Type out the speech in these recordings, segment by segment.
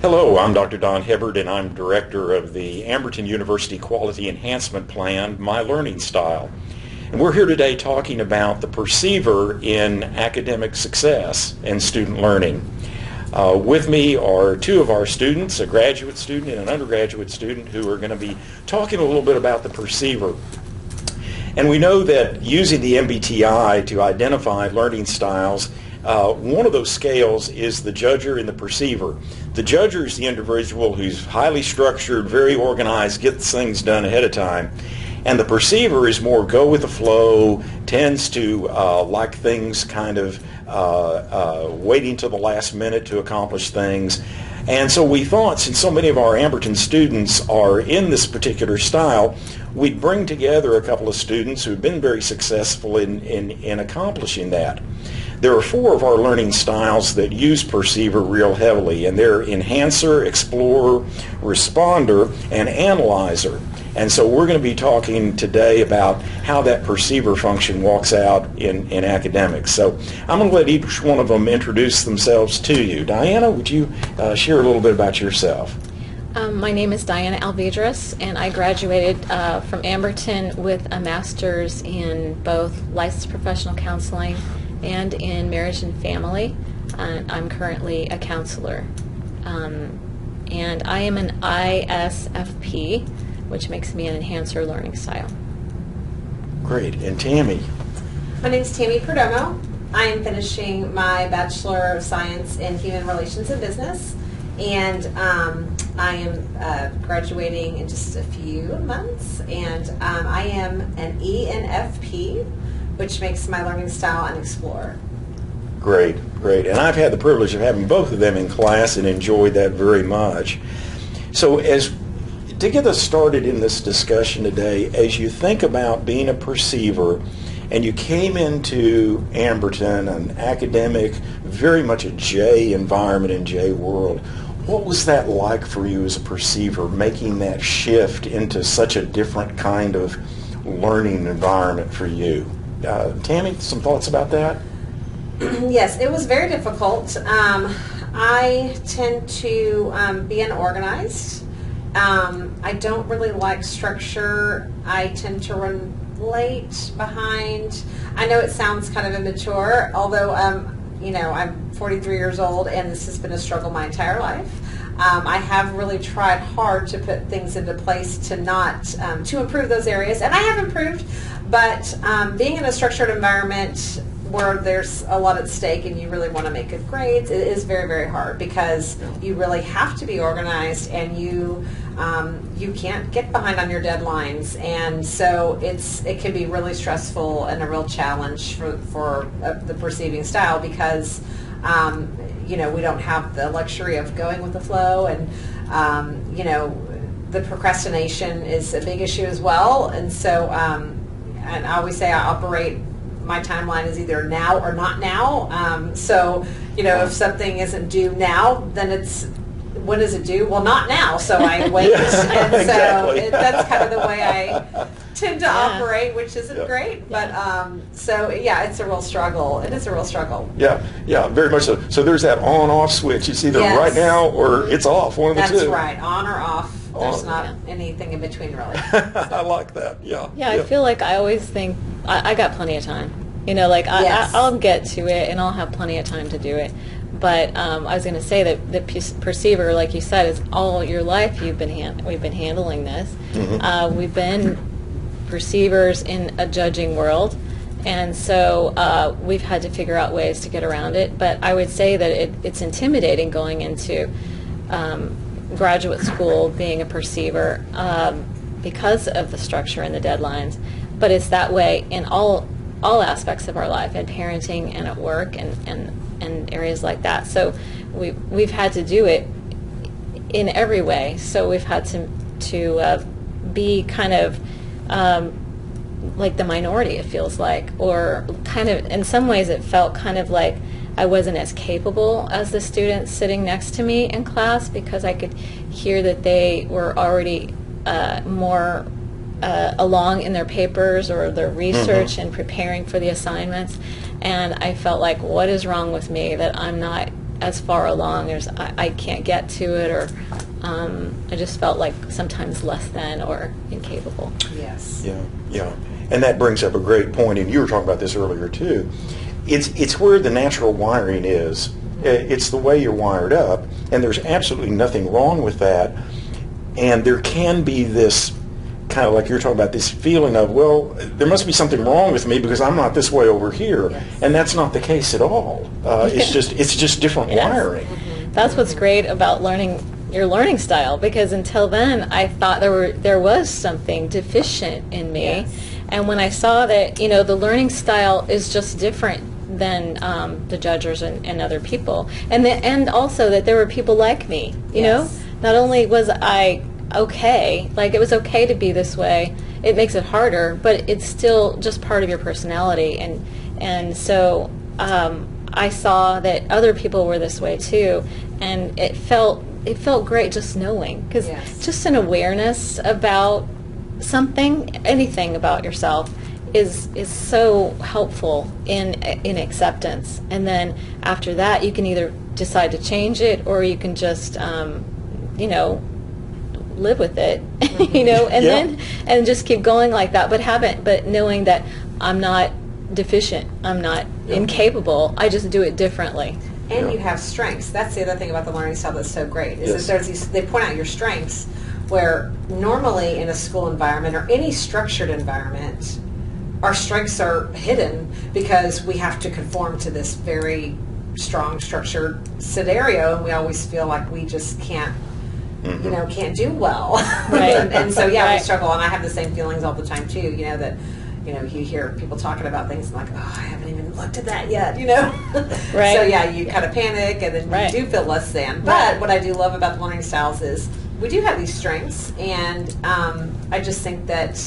Hello, I'm Dr. Hebbard, and I'm Director of the Amberton University Quality Enhancement Plan, My Learning Style. And we're here today talking about the perceiver in academic success and student learning. With me are two of our students, a graduate student and an undergraduate student, who are going to be talking a little bit about the perceiver. And we know that using the MBTI to identify learning styles, one of those scales is the judger and the perceiver. The judger is the individual who's highly structured, very organized, gets things done ahead of time. And the perceiver is more go with the flow, tends to like things kind of waiting till the last minute to accomplish things. And so we thought, since so many of our Amberton students are in this particular style, we'd bring together a couple of students who've been very successful in accomplishing that. There are four of our learning styles that use perceiver real heavily, and they're enhancer, explorer, responder, and analyzer. And so we're going to be talking today about how that perceiver function walks out in academics. So I'm going to let each one of them introduce themselves to you. Diana, would you share a little bit about yourself? My name is Diana Alvedras, and I graduated from Amberton with a master's in both licensed professional counseling and in marriage and family. I'm currently a counselor. And I am an ISFP, which makes me an enhancer learning style. Great. And Tammy? My name is Tammy Perdomo. I am finishing my Bachelor of Science in Human Relations and Business, and I am graduating in just a few months, and I am an ENFP, which makes my learning style an explorer. Great, great. And I've had the privilege of having both of them in class and enjoyed that very much. So to get us started in this discussion today, as you think about being a perceiver and you came into Amberton, an academic, very much a J environment and J world, what was that like for you as a perceiver, making that shift into such a different kind of learning environment for you? Tammy, some thoughts about that? Yes, it was very difficult. I tend to be unorganized. I don't really like structure. I tend to run late, behind. I know it sounds kind of immature, although I'm 43 years old and this has been a struggle my entire life. I have really tried hard to put things into place to to improve those areas, and I have improved. But being in a structured environment where there's a lot at stake and you really want to make good grades, it is very, very hard, because you really have to be organized, and you can't get behind on your deadlines, and so it can be really stressful and a real challenge for the perceiving style, because we don't have the luxury of going with the flow, and the procrastination is a big issue as well, and so and I always say my timeline is either now or not now. So, if something isn't due now, then when is it due? Well, not now, so I wait. Yes, and so exactly. that's kind of the way I tend to operate, which isn't great. But it's a real struggle. It is a real struggle. Yeah, very much so. So there's that on-off switch. It's either Yes. right now or it's off, one of the two. That's right, on or off. There's not anything in between, really. I like that, yeah. Yeah, I feel like I always think, I got plenty of time. I'll get to it and I'll have plenty of time to do it. But I was going to say that the perceiver, like you said, is all your life we've been handling this. Mm-hmm. We've been perceivers in a judging world, and so we've had to figure out ways to get around it. But I would say that it's intimidating going into graduate school being a perceiver because of the structure and the deadlines. But it's that way in all aspects of our life, in parenting and at work and areas like that. So we've had to do it in every way. So we've had to be kind of like the minority, it feels like, or kind of in some ways it felt kind of like I wasn't as capable as the students sitting next to me in class, because I could hear that they were already more along in their papers or their research and preparing for the assignments, and I felt like, what is wrong with me that I'm not as far along as I can't get to it, or I just felt like sometimes less than or incapable. Yes. Yeah. And that brings up a great point, and you were talking about this earlier too. It's where the natural wiring is. It's the way you're wired up, and there's absolutely nothing wrong with that. And there can be this kind of, like you're talking about, this feeling of, well, there must be something wrong with me because I'm not this way over here. Yes. And that's not the case at all. It's just different wiring. That's what's great about learning your learning style, because until then I thought there was something deficient in me. Yes. And when I saw that, the learning style is just different than the judges and other people, and also that there were people like me, Yes. Not only was I okay, like it was okay to be this way, it makes it harder, but it's still just part of your personality, and so I saw that other people were this way too, and it felt great just knowing, because Yes. just an awareness about something, anything about yourself is so helpful in acceptance. And then after that, you can either decide to change it, or you can just live with it, and just keep going like that. But knowing that I'm not deficient, I'm not incapable. I just do it differently. And you have strengths. That's the other thing about the learning style that's so great, is that they point out your strengths, where normally in a school environment or any structured environment, our strengths are hidden because we have to conform to this very strong structured scenario, and we always feel like we just can't can't do well. Right. and so we Right. struggle, and I have the same feelings all the time too, that you hear people talking about things and like, oh, I haven't even looked at that yet, Right. So you kind of panic, and then Right. you do feel less than. But Right. what I do love about the learning styles is we do have these strengths, and I just think that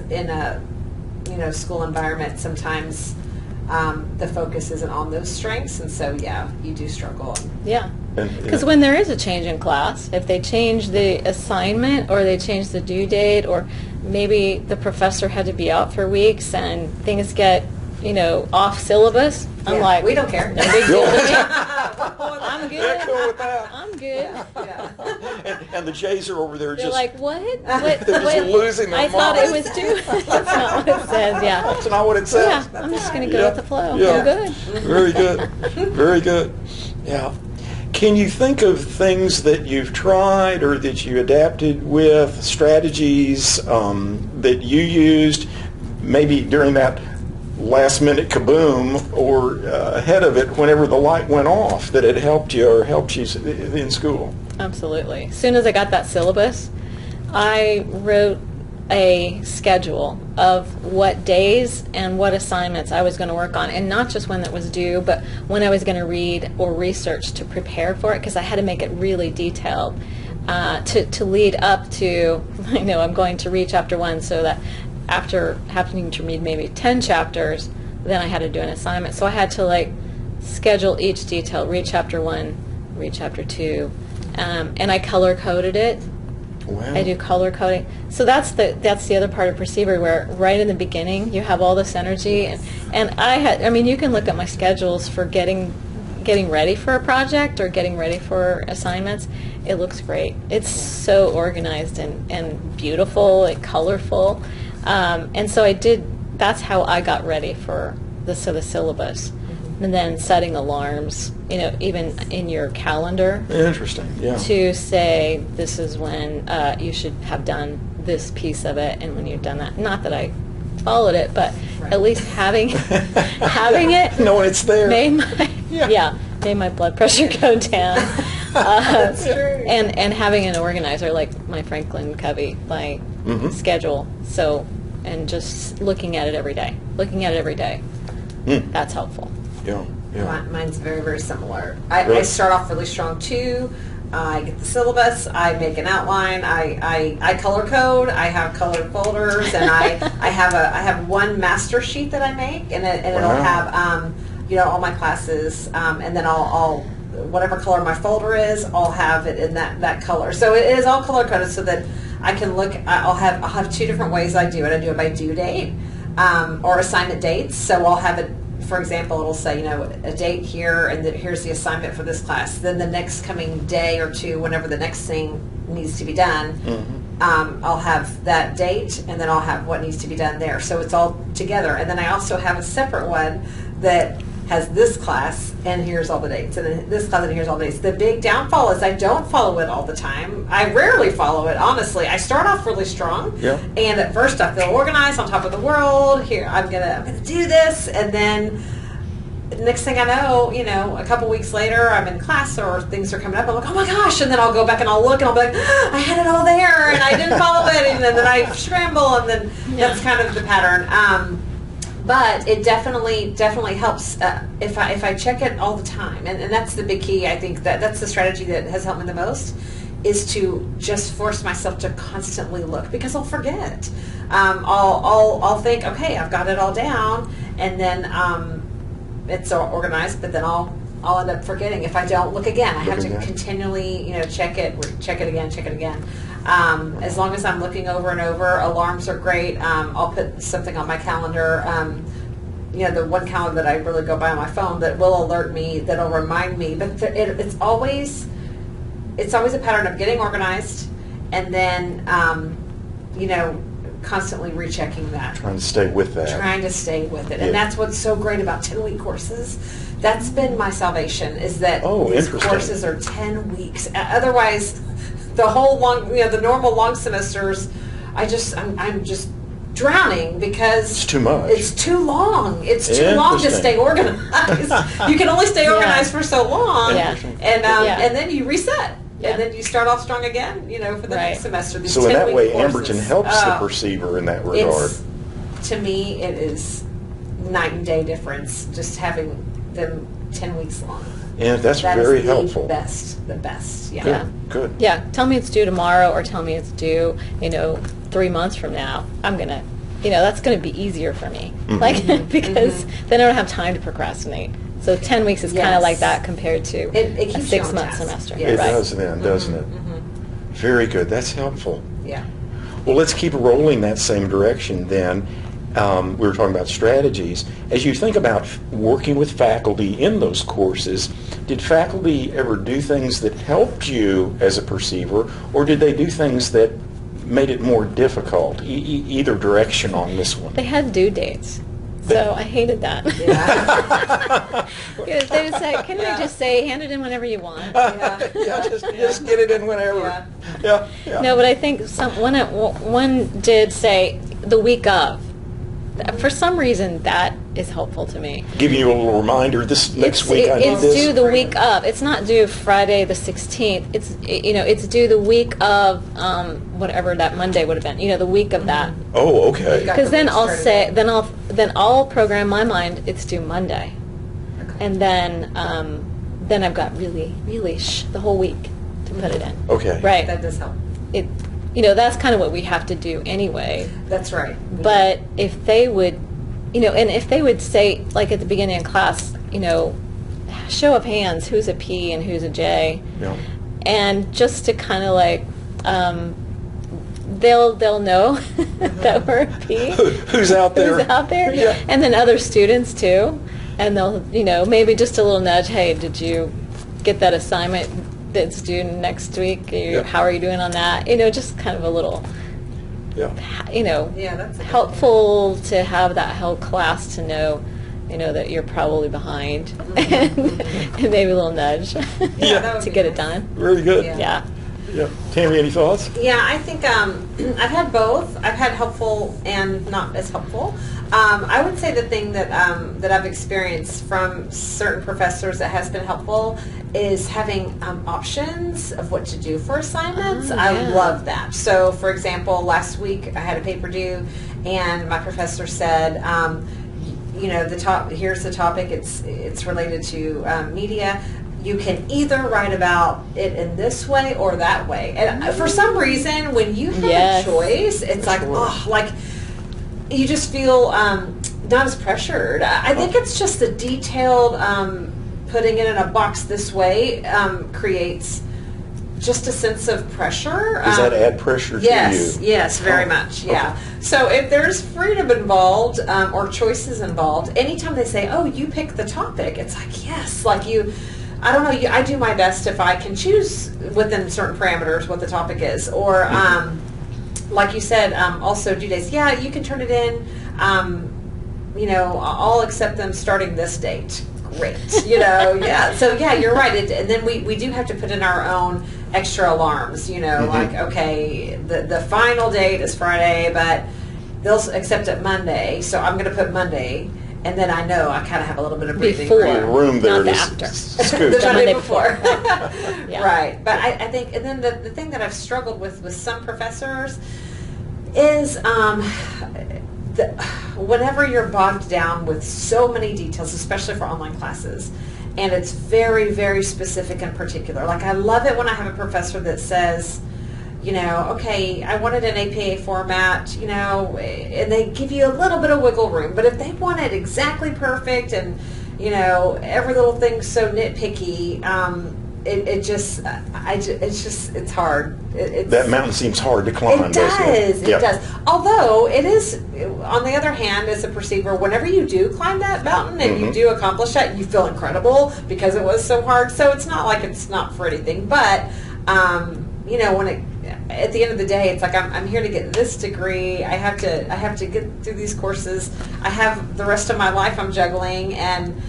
in a school environment, sometimes the focus isn't on those strengths, and so you do struggle. Yeah. Because when there is a change in class, if they change the assignment, or they change the due date, or maybe the professor had to be out for weeks and things get, off syllabus, I'm like, we don't care. No big deal to me. I'm good. They're cool with that. I'm good. And the Jays are over there They're just... like, what? They're just losing their I thought it minds. was due. That's not what it says, yeah. That's not what it says. Yeah, I'm just going to go with the flow. Yeah. I'm good. Very good. Very good. Yeah. Can you think of things that you've tried or that you adapted with, strategies that you used maybe during that last minute kaboom or ahead of it whenever the light went off, that it helped you in school? Absolutely. As soon as I got that syllabus, I wrote a schedule of what days and what assignments I was going to work on, and not just when that was due, but when I was going to read or research to prepare for it, because I had to make it really detailed to lead up to, I'm going to read chapter 1, so that after having to read maybe 10 chapters, then I had to do an assignment. So I had to schedule each detail, read chapter 1, read chapter 2, and I color coded it. Wow. I do color coding. So that's the other part of Perceiver, where right in the beginning you have all this energy, and you can look at my schedules for getting ready for a project or getting ready for assignments. It looks great. It's so organized and beautiful and colorful, and so that's how I got ready for the syllabus. And then setting alarms, even in your calendar. Interesting, yeah. To say this is when you should have done this piece of it, and when you've done that. Not that I followed it, but Right. at least having it Knowing it's there. made my blood pressure go down. That's true. And having an organizer like my Franklin Covey, schedule. So, and just looking at it every day. That's helpful. Yeah. Mine's very, very similar. Really? I start off really strong too. I get the syllabus. I make an outline. I color code. I have colored folders, and I have one master sheet that I make, and it'll have all my classes, and then I'll whatever color my folder is, I'll have it in that color. So it is all color coded, so that I can look. I'll have two different ways I do it. I do it by due date or assignment dates. So I'll have it for example, it'll say, you know, a date here, and here's the assignment for this class. Then the next coming day or two, whenever the next thing needs to be done, I'll have that date, and then I'll have what needs to be done there. So it's all together. And then I also have a separate one that has this class, and here's all the dates, and then this class, and here's all the dates. The big downfall is I don't follow it all the time. I rarely follow it, honestly. I start off really strong, and at first I feel organized, on top of the world. Here, I'm gonna do this, and then next thing I know, you know, a couple weeks later, I'm in class or things are coming up. I'm like, oh my gosh, and then I'll go back and I'll look and I'll be like, I had it all there, and I didn't follow it, and then I scramble, and then that's kind of the pattern. But it definitely helps if I check it all the time, and that's the big key. I think that's the strategy that has helped me the most, is to just force myself to constantly look, because I'll forget. I'll think, okay, I've got it all down, and then it's all organized, but then I'll end up forgetting if I don't look again. I have to continually, you know, check it again. As long as I'm looking over and over, alarms are great. I'll put something on my calendar. You know, the one calendar that I really go by on my phone that will alert me, that'll remind me. But it's always a pattern of getting organized, and then you know, constantly rechecking that. Trying to stay with that. And that's what's so great about 10-week courses. That's been my salvation, is that these courses are 10 weeks. Otherwise, the whole long, you know, the normal long semesters, I'm just drowning because it's too much. It's too long. It's too long to stay organized. You can only stay organized for so long, and then you reset. And then you start off strong again, you know, for the next semester. So in that way, Amberton helps the perceiver in that regard. To me, it is night and day difference just having them 10 weeks long. And that's very helpful. The best. Yeah. Good. Yeah. Tell me it's due tomorrow, or tell me it's due, you know, 3 months from now. I'm gonna, you know, that's gonna be easier for me, like because then I don't have time to procrastinate. So 10 weeks is kind of like that compared to a 6-month semester. It does then, doesn't it? Very good. That's helpful. Yeah. Well, let's keep rolling that same direction then. We were talking about strategies. As you think about working with faculty in those courses, did faculty ever do things that helped you as a perceiver, or did they do things that made it more difficult? Either direction on this one. They had due dates. So I hated that. They would say, can we just say, hand it in whenever you want? Just get it in whenever. No, but I think one did say the week of. For some reason, that is helpful to me. Giving you a little reminder, this next week I do this. It's due the week of. It's not due Friday the 16th. It's, you know, it's due the week of whatever that Monday would have been. You know, the week of that. Oh, okay. Because then I'll say, then I'll program my mind. It's due Monday, and then I've got really the whole week to put it in. Okay. Right. That does help. You know, that's kind of what we have to do anyway. That's right. But if they would, you know, and if they would say, like at the beginning of class, you know, show of hands, who's a P and who's a J, and just to kind of like, they'll know that we're a P. Who's out there? Who's out there? Yeah. And then other students too, and they'll, you know, maybe just a little nudge. Hey, did you get that assignment that's due next week? How are you doing on that? You know, just kind of a little, you know, that's helpful to have that whole class to know, you know, that you're probably behind, and maybe a little nudge to get it done. Really good. Yeah. Tammy, any thoughts? Yeah, I think I've had both. I've had helpful and not as helpful. I would say the thing that I've experienced from certain professors that has been helpful is having options of what to do for assignments. I love that. So, for example, last week I had a paper due, and my professor said, you know, here's the topic. It's related to media. You can either write about it in this way or that way. And for some reason, when you have a choice, it's like, like you just feel not as pressured. I think it's just the detailed putting it in a box this way creates just a sense of pressure. Does that add pressure to you? Yes, very much, yeah. Okay. So if there's freedom involved or choices involved, anytime they say, oh, you pick the topic, it's like, yes, like I don't know, I do my best if I can choose within certain parameters what the topic is. Or like you said, also due dates, yeah, you can turn it in, I'll accept them starting this date. Great, yeah. So yeah, you're right. And then we do have to put in our own extra alarms, like, okay, the final date is Friday, but they'll accept it Monday, so I'm going to put Monday, and then I know I kind of have a little bit of breathing room there, not the after. The Monday before. Yeah. Right, but I think, and then the thing that I've struggled with some professors is whenever you're bogged down with so many details, especially for online classes, and it's very, very specific and particular. Like, I love it when I have a professor that says, okay, I wanted an APA format, and they give you a little bit of wiggle room. But if they want it exactly perfect and, every little thing's so nitpicky, it's hard. That mountain seems hard to climb. It does. It does. Although it is, on the other hand, as a perceiver, whenever you do climb that mountain and you do accomplish that, you feel incredible because it was so hard. So it's not like it's not for anything. But when at the end of the day, it's like I'm here to get this degree. I have to get through these courses. I have the rest of my life I'm juggling, and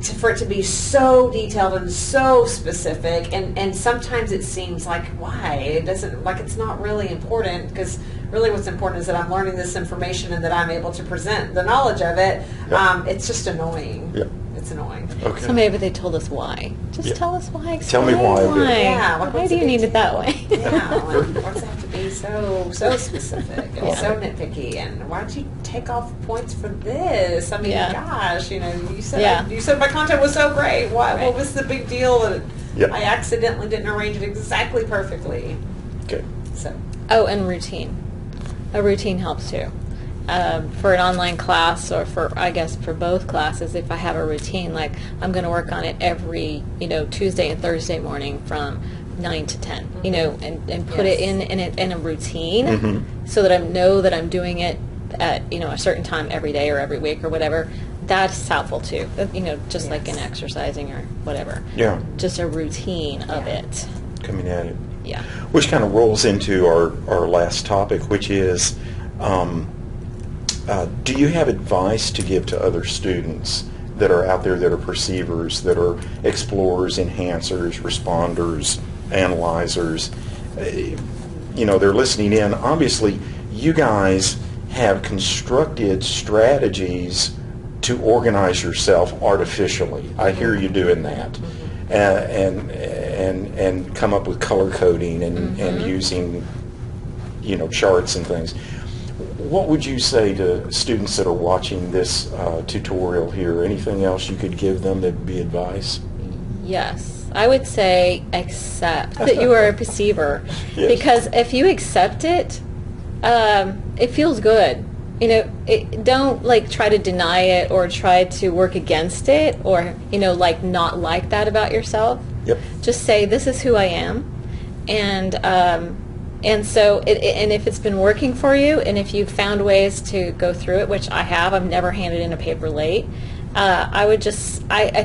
for it to be so detailed and so specific, and sometimes it seems like, why? It doesn't, like, it's not really important, because really what's important is that I'm learning this information and that I'm able to present the knowledge of it. Yep. It's just annoying. Yep. It's annoying. Okay. So maybe they told us why. Just tell us why. Tell me why. Yeah. Why do you need it that way? Yeah. Like, why does it have to be so specific and so nitpicky? And why did you take off points for this? I mean, gosh, you said my content was so great. Why? Right. What was the big deal that I accidentally didn't arrange it exactly perfectly? Okay. So. Oh, and routine. A routine helps too. For an online class, or for both classes, if I have a routine, like I'm going to work on it every Tuesday and Thursday morning from 9 to 10, and put it in a routine, so that I know that I'm doing it at a certain time every day or every week or whatever. That's helpful too. Just like in exercising or whatever. Yeah. Just a routine of it. Coming at it. Yeah. Which kind of rolls into our last topic, which is. Do you have advice to give to other students that are out there that are perceivers, that are explorers, enhancers, responders, analyzers? They're listening in. Obviously, you guys have constructed strategies to organize yourself artificially. I hear you doing that, and come up with color coding and using charts and things. What would you say to students that are watching this tutorial here? Anything else you could give them that would be advice? Yes. I would say accept that you are a perceiver. Yes. Because if you accept it, it feels good. Don't try to deny it or try to work against it or, not like that about yourself. Yep. Just say, this is who I am. And so, and if it's been working for you, and if you've found ways to go through it, which I have, I've never handed in a paper late. I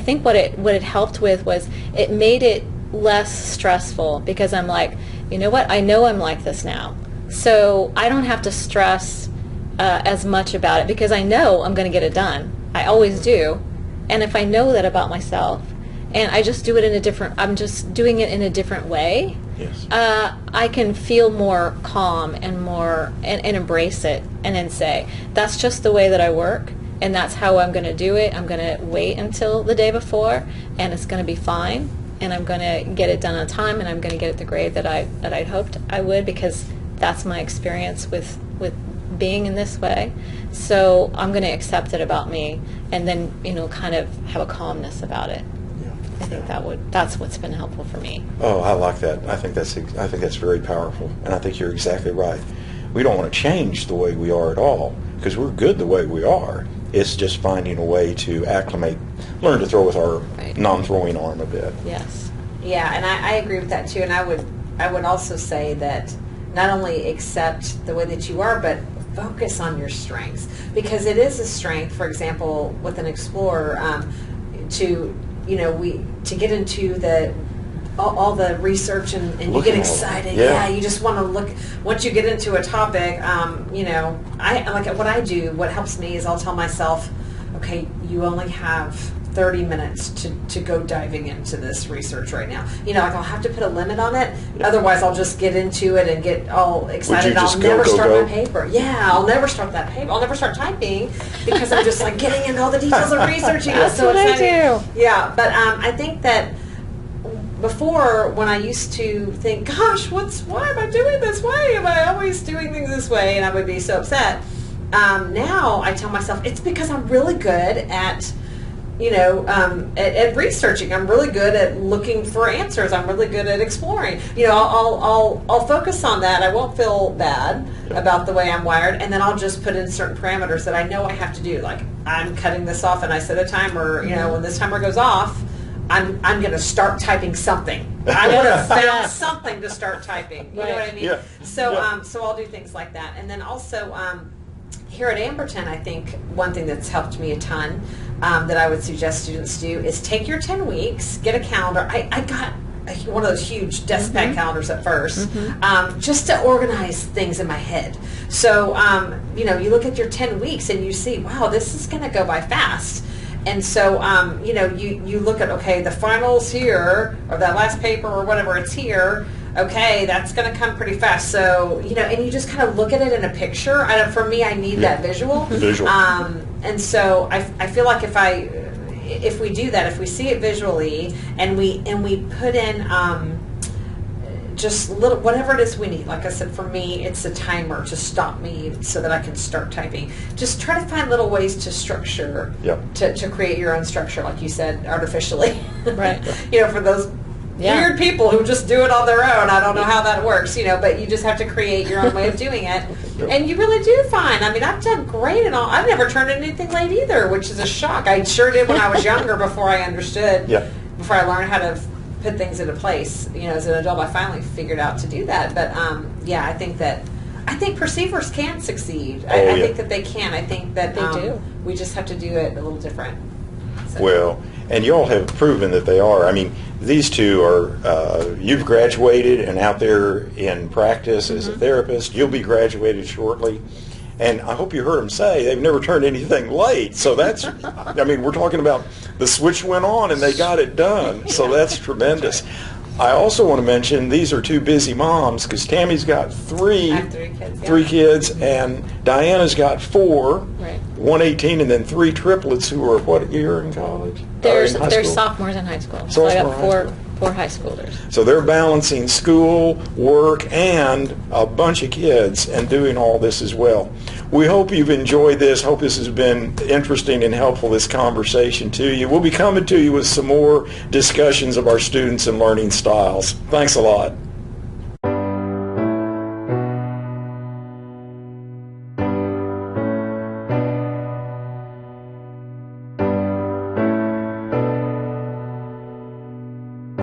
think what it helped with was it made it less stressful, because I'm like, you know what? I know I'm like this now, so I don't have to stress as much about it, because I know I'm going to get it done. I always do, and if I know that about myself, and I just do it I'm just doing it in a different way. Yes. I can feel more calm and more and embrace it, and then say, that's just the way that I work, and that's how I'm going to do it. I'm going to wait until the day before, and it's going to be fine, and I'm going to get it done on time, and I'm going to get it the grade that I'd hoped I would, because that's my experience with being in this way. So I'm going to accept it about me, and then kind of have a calmness about it. I think that's what's been helpful for me. Oh, I like that. I think that's very powerful, and I think you're exactly right. We don't want to change the way we are at all, because we're good the way we are. It's just finding a way to acclimate, learn to throw with our non-throwing arm a bit. Yes. Yeah, and I agree with that too. And I would I would also say that not only accept the way that you are, but focus on your strengths, because it is a strength. For example, with an explorer, to get into all the research and you get excited. Yeah, you just want to look. Once you get into a topic, I like what I do. What helps me is I'll tell myself, okay, you only have 30 minutes to go diving into this research right now. Like I'll have to put a limit on it. Otherwise, I'll just get into it and get all excited. I'll never start my paper. Yeah, I'll never start that paper. I'll never start typing because I'm just like getting into all the details of researching. That's so what exciting. I do. Yeah, but I think that before, when I used to think, gosh, why am I doing this way? Am I always doing things this way? And I would be so upset. Now I tell myself it's because I'm really good at researching. I'm really good at looking for answers. I'm really good at exploring. I'll focus on that. I won't feel bad about the way I'm wired, and then I'll just put in certain parameters that I know I have to do. Like I'm cutting this off, and I set a timer. When this timer goes off, I'm going to start typing something. I'm going to found something to start typing. You know what I mean? Yeah. So I'll do things like that, and then also. Here at Amberton, I think one thing that's helped me a ton that I would suggest students do is take your 10 weeks, get a calendar. I got one of those huge desk pad calendars at first, just to organize things in my head. So, you look at your 10 weeks and you see, wow, this is going to go by fast. And so, you look at, okay, the finals here, or that last paper or whatever, it's here. Okay, that's going to come pretty fast. So, and you just kind of look at it in a picture. For me, I need that visual. And so I feel like if we do that, if we see it visually and we put in just little, whatever it is we need. Like I said, for me, it's a timer to stop me so that I can start typing. Just try to find little ways to structure, to create your own structure, like you said, artificially. Right. For those weird people who just do it on their own. I don't know how that works, but you just have to create your own way of doing it. And you really do find, I've done great and all. I've never turned in anything late either, which is a shock. I sure did when I was younger before I understood, before I learned how to put things into place. As an adult, I finally figured out to do that. But, I think perceivers can succeed. I think that they can. I think that they do. We just have to do it a little different. So. Well, and you all have proven that they are. These two are, you've graduated and out there in practice as a therapist. You'll be graduated shortly. And I hope you heard them say they've never turned anything late. So that's, we're talking about the switch went on and they got it done. So that's tremendous. I also want to mention these are two busy moms because Tammy's got three kids, and Diana's got 4, right. 1 18, and then 3 triplets who are what year in college? They're sophomores in high school. So I got 4 high schoolers. So they're balancing school, work, and a bunch of kids and doing all this as well. We hope you've enjoyed this. Hope this has been interesting and helpful, this conversation to you. We'll be coming to you with some more discussions of our students and learning styles. Thanks a lot.